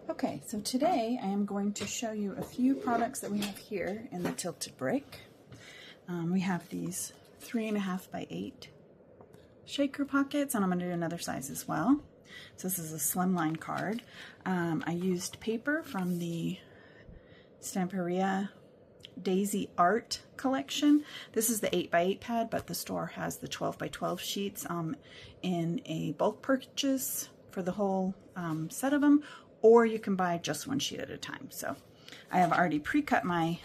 Okay, so today I am going to show you a few products that we have here in the Tilted Brick. We have these 3.5 by 8 shaker pockets, and I'm going to do another size as well. So this is a slimline card. I used paper from the Stamperia Daisy Art collection. This is the 8 by 8 pad, but the store has the 12 by 12 sheets in a bulk purchase for the whole set of them, or you can buy just one sheet at a time. So I have already pre-cut my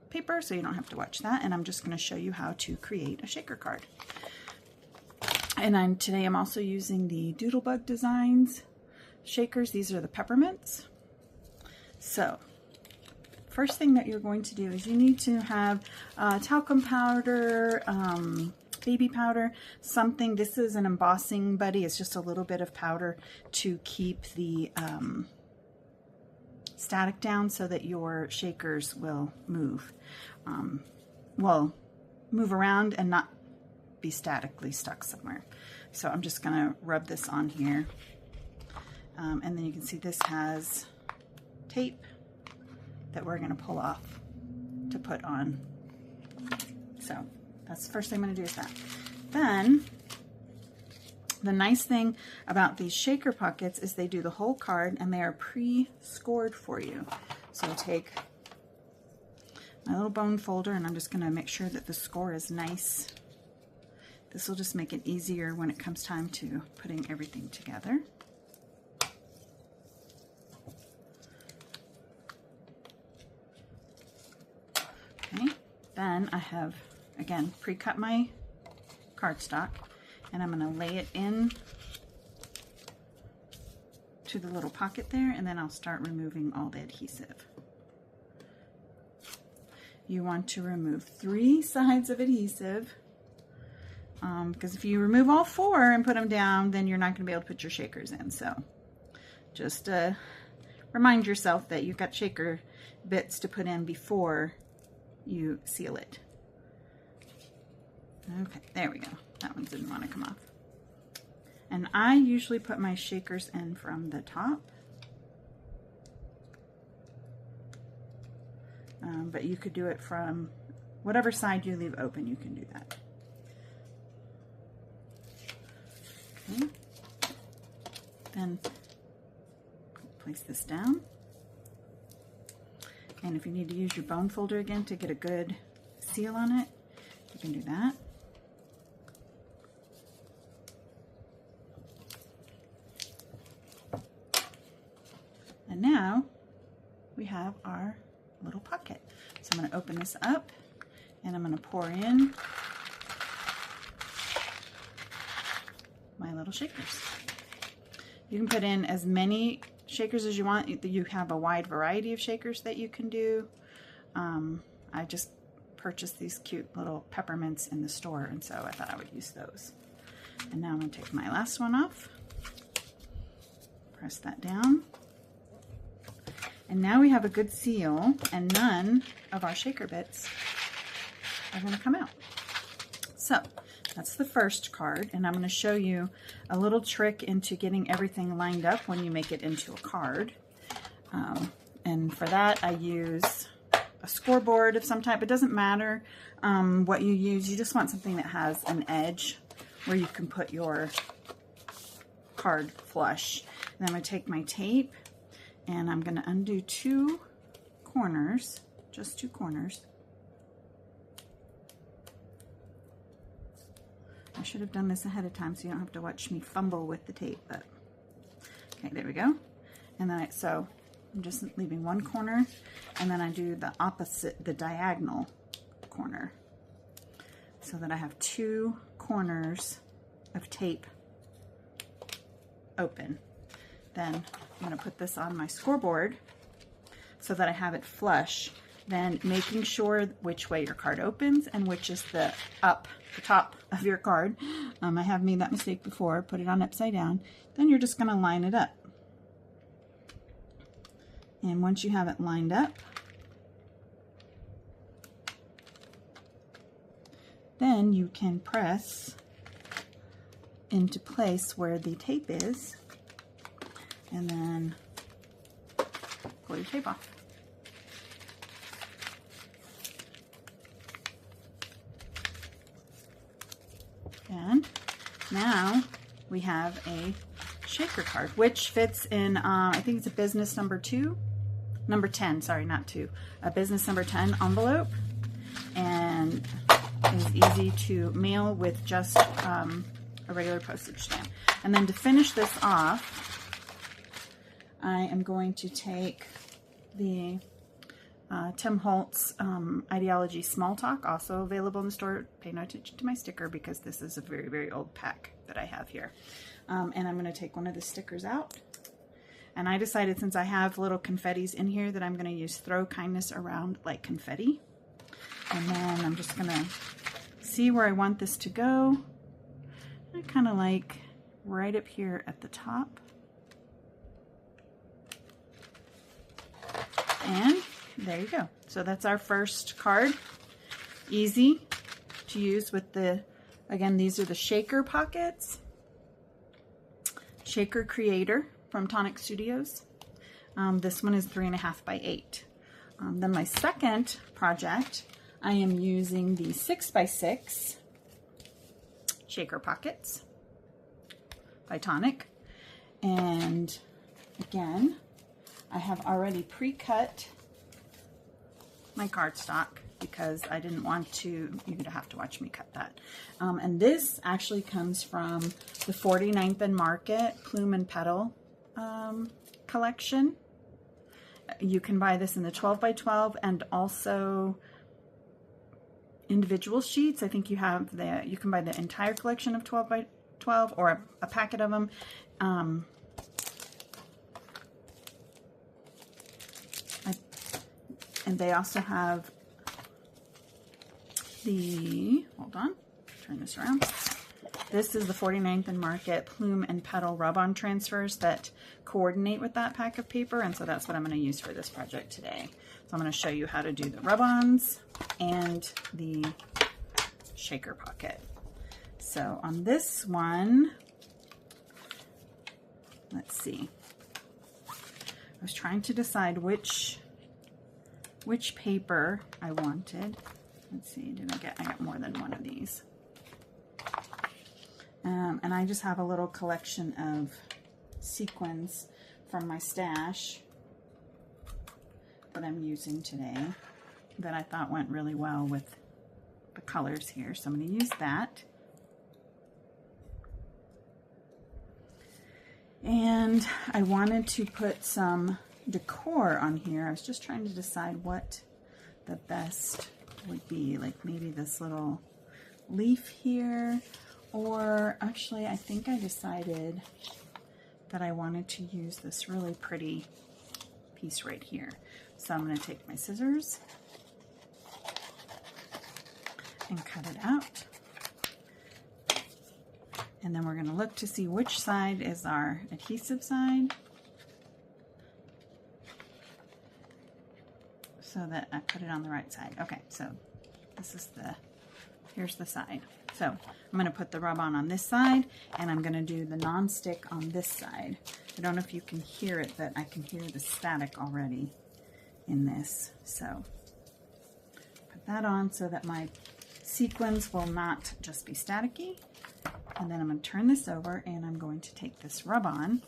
paper, so you don't have to watch that, and I'm just going to show you how to create a shaker card. And today I'm also using the Doodlebug Designs shakers. These are the peppermints. So first thing that you're going to do is you need to have talcum powder, baby powder, something. This is an embossing buddy. It's just a little bit of powder to keep the static down so that your shakers will move. Move around and not be statically stuck somewhere. So I'm just going to rub this on here. And then you can see this has tape that we're going to pull off to put on. So that's the first thing I'm going to do is that. Then the nice thing about these shaker pockets is they do the whole card and they are pre-scored for you. So I take my little bone folder and I'm just going to make sure that the score is nice. This will just make it easier when it comes time to putting everything together. Okay, then I have, again, pre-cut my cardstock, and I'm going to lay it in to the little pocket there, and then I'll start removing all the adhesive. You want to remove 3 sides of adhesive, because if you remove all 4 and put them down, then you're not going to be able to put your shakers in. So just remind yourself that you've got shaker bits to put in before you seal it. Okay, there we go. That one didn't want to come off. And I usually put my shakers in from the top. But you could do it from whatever side you leave open, you can do that. Okay. Then place this down. And if you need to use your bone folder again to get a good seal on it, you can do that. And now we have our little pocket. So I'm going to open this up and I'm going to pour in my little shakers. You can put in as many shakers as you want. You have a wide variety of shakers that you can do. I just purchased these cute little peppermints in the store, and so I thought I would use those. And now I'm going to take my last one off. Press that down. And now we have a good seal, and none of our shaker bits are going to come out. So that's the first card, and I'm going to show you a little trick into getting everything lined up when you make it into a card. And for that I use a scoreboard of some type. It doesn't matter what you use. You just want something that has an edge where you can put your card flush. And I'm going to take my tape and I'm going to undo 2 corners, just 2 corners. I should have done this ahead of time so you don't have to watch me fumble with the tape, but okay, there we go. And then so I'm just leaving 1 corner, and then I do the opposite, the diagonal corner, so that I have 2 corners of tape open. Then I'm going to put this on my scoreboard so that I have it flush, then making sure which way your card opens and which is the top of your card. I have made that mistake before. Put it on upside down. Then you're just going to line it up. And once you have it lined up, then you can press into place where the tape is, and then pull your tape off. And now we have a shaker card, which fits in, I think it's a business number 10, sorry, not 2, a business number 10 envelope, and is easy to mail with just a regular postage stamp. And then to finish this off, I am going to take the Tim Holtz Ideology Small Talk, also available in the store. Pay no attention to my sticker because this is a very, very old pack that I have here. And I'm going to take one of the stickers out. And I decided, since I have little confettis in here, that I'm going to use Throw Kindness Around like confetti. And then I'm just going to see where I want this to go. I kind of like right up here at the top. And there you go. So that's our first card. Easy to use with the, again, these are the shaker pockets. Shaker Creator from Tonic Studios. This one is 3.5 by 8. Then my second project, I am using the 6 by 6 shaker pockets by Tonic. And again, I have already pre-cut my cardstock because I didn't want to, you're gonna have to watch me cut that. And this actually comes from the 49th and Market Plume and Petal collection. You can buy this in the 12 by 12 and also individual sheets. I think you have you can buy the entire collection of 12 by 12 or a packet of them. And they also have the, hold on, turn this around. This is the 49th and Market Plume and Petal rub-on transfers that coordinate with that pack of paper, and so that's what I'm going to use for this project today. So I'm going to show you how to do the rub-ons and the shaker pocket. So on this one, let's see. I was trying to decide which paper I wanted. Let's see, I got more than one of these. And I just have a little collection of sequins from my stash that I'm using today that I thought went really well with the colors here. So I'm going to use that. And I wanted to put some decor on here. I was just trying to decide what the best would be, like maybe this little leaf here, or actually I think I decided that I wanted to use this really pretty piece right here. So I'm going to take my scissors and cut it out, and then we're going to look to see which side is our adhesive side, so that I put it on the right side. Okay, so this is here's the side. So I'm going to put the rub-on on this side, and I'm going to do the non-stick on this side. I don't know if you can hear it, but I can hear the static already in this. So put that on so that my sequins will not just be staticky. And then I'm going to turn this over, and I'm going to take this rub-on.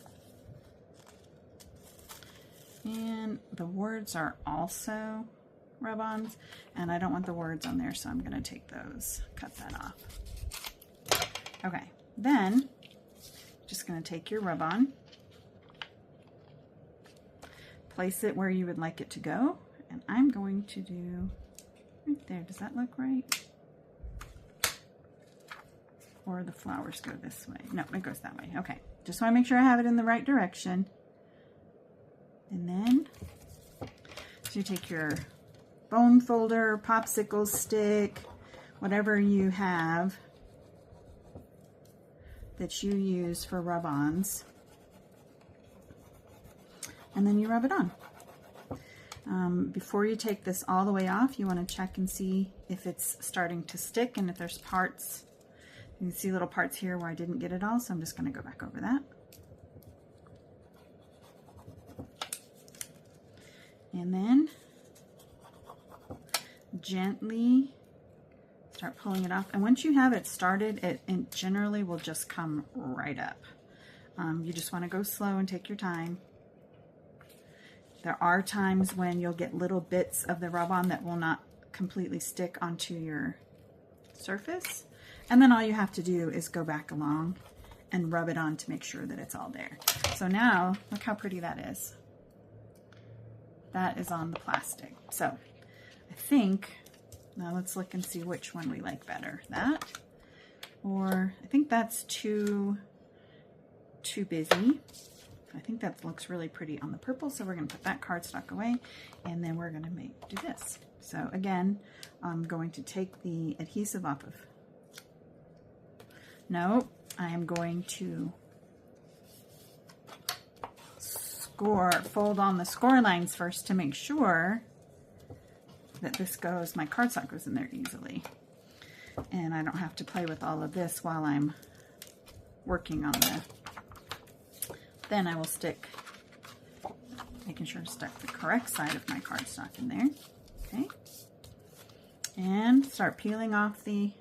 And the words are also rub-ons, and I don't want the words on there, so I'm going to take those, cut that off. Okay, then just going to take your rub-on, place it where you would like it to go, and I'm going to do right there. Does that look right? Or the flowers go this way? No, it goes that way. Okay, just want to make sure I have it in the right direction. And then, so you take your bone folder, popsicle stick, whatever you have that you use for rub-ons, and then you rub it on. Before you take this all the way off, you want to check and see if it's starting to stick, and if there's parts, you can see little parts here where I didn't get it all, so I'm just going to go back over that. And then gently start pulling it off. And once you have it started, it generally will just come right up. You just want to go slow and take your time. There are times when you'll get little bits of the rub-on that will not completely stick onto your surface. And then all you have to do is go back along and rub it on to make sure that it's all there. So now, look how pretty that is. That is on the plastic. So I think, now let's look and see which one we like better. That, or I think that's too busy. I think that looks really pretty on the purple, so we're going to put that cardstock away, and then we're going to do this. So again, I'm going to take the adhesive off of. No, I am going to fold on the score lines first to make sure that this goes, my cardstock goes in there easily. And I don't have to play with all of this while I'm working on the, then I will stick, making sure to stick the correct side of my cardstock in there. Okay. And start peeling off the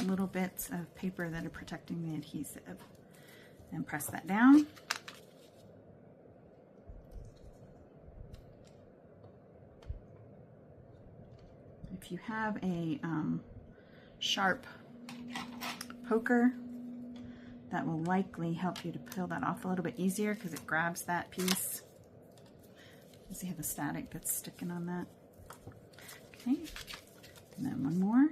little bits of paper that are protecting the adhesive, and press that down. If you have a sharp poker, that will likely help you to peel that off a little bit easier because it grabs that piece. You see how the static that's sticking on that? Okay, and then one more.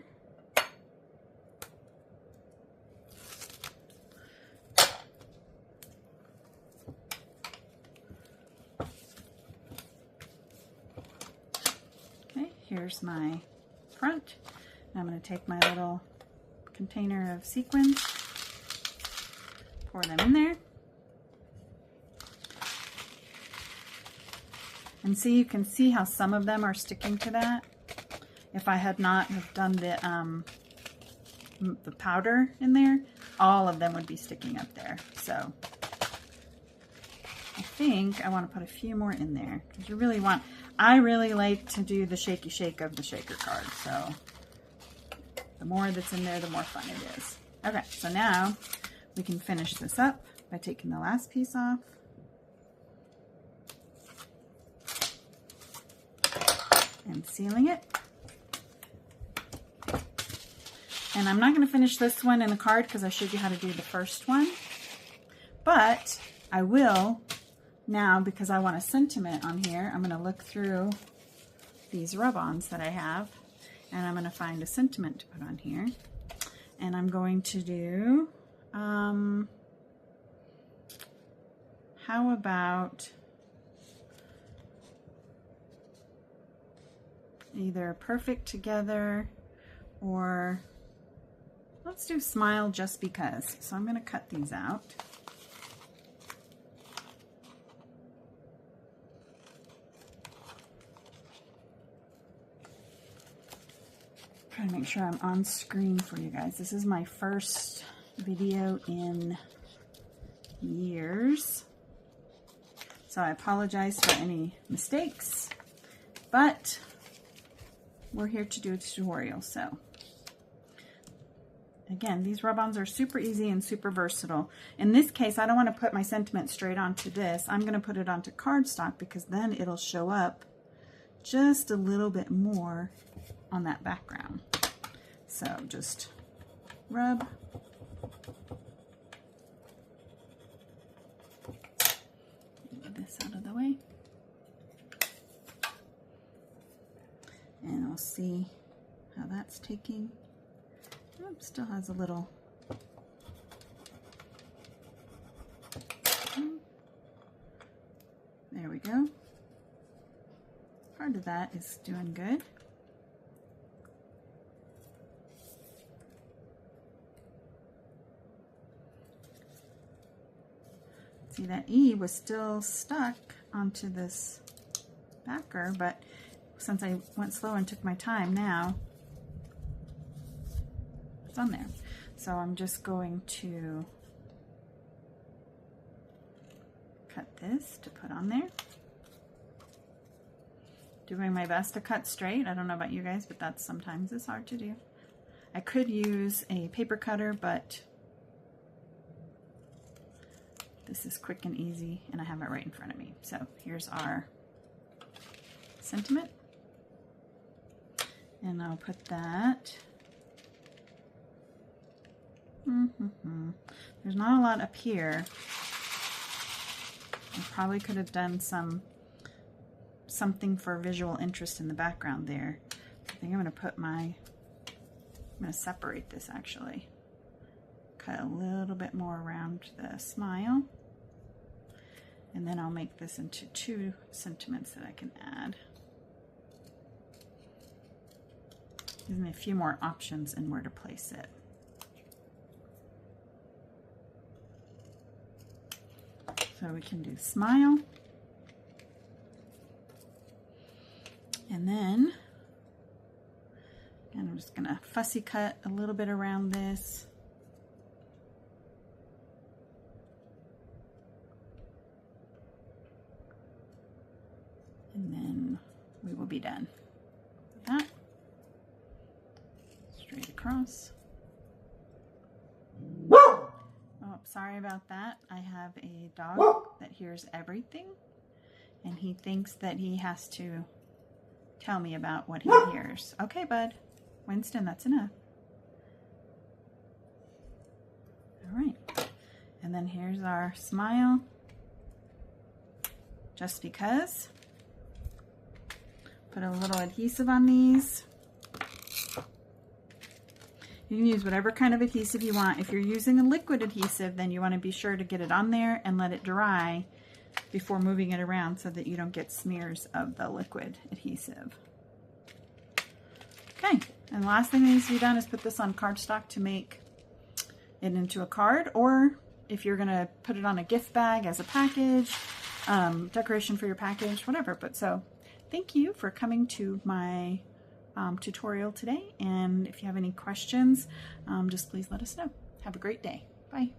Here's my front. Now I'm going to take my little container of sequins, pour them in there, and see, you can see how some of them are sticking to that. If I had not have done the powder in there, all of them would be sticking up there. So I think I want to put a few more in there because you really want. I really like to do the shaky shake of the shaker card, so the more that's in there, the more fun it is. Okay, so now we can finish this up by taking the last piece off. And sealing it. And I'm not going to finish this one in the card because I showed you how to do the first one, but I will. Now, because I want a sentiment on here, I'm going to look through these rub-ons that I have, and I'm going to find a sentiment to put on here. And I'm going to do, how about either Perfect Together, or let's do Smile Just Because. So I'm going to cut these out. Trying to make sure I'm on screen for you guys. This is my first video in years, so I apologize for any mistakes, but we're here to do a tutorial. So again, these rub-ons are super easy and super versatile. In this case, I don't want to put my sentiment straight onto this. I'm going to put it onto cardstock because then it'll show up just a little bit more on that background. So just rub. Get this out of the way. And I'll see how that's taking. Oh, still has a little. There we go. Part of that is doing good. See, that E was still stuck onto this backer, but since I went slow and took my time, now it's on there. So I'm just going to cut this to put on there. Doing my best to cut straight. I don't know about you guys, but that's sometimes it's hard to do. I could use a paper cutter, but this is quick and easy, and I have it right in front of me. So here's our sentiment. And I'll put that. There's not a lot up here. I probably could have done something for visual interest in the background there. I think I'm going to separate this actually. Cut a little bit more around the smile. And then I'll make this into 2 sentiments that I can add. Gives me a few more options in where to place it. So we can do smile. And then, and I'm just gonna fussy cut a little bit around this. And then we will be done with that. Straight across. Oh, sorry about that. I have a dog that hears everything, and he thinks that he has to tell me about what he hears. Okay, bud. Winston, that's enough. All right. And then here's our smile. Just because. Put a little adhesive on these. You can use whatever kind of adhesive you want. If you're using a liquid adhesive, then you want to be sure to get it on there and let it dry before moving it around so that you don't get smears of the liquid adhesive. Okay, and the last thing that needs to be done is put this on cardstock to make it into a card, or if you're gonna put it on a gift bag as a package, decoration for your package, whatever. But so, thank you for coming to my tutorial today, and if you have any questions, just please let us know. Have a great day. Bye.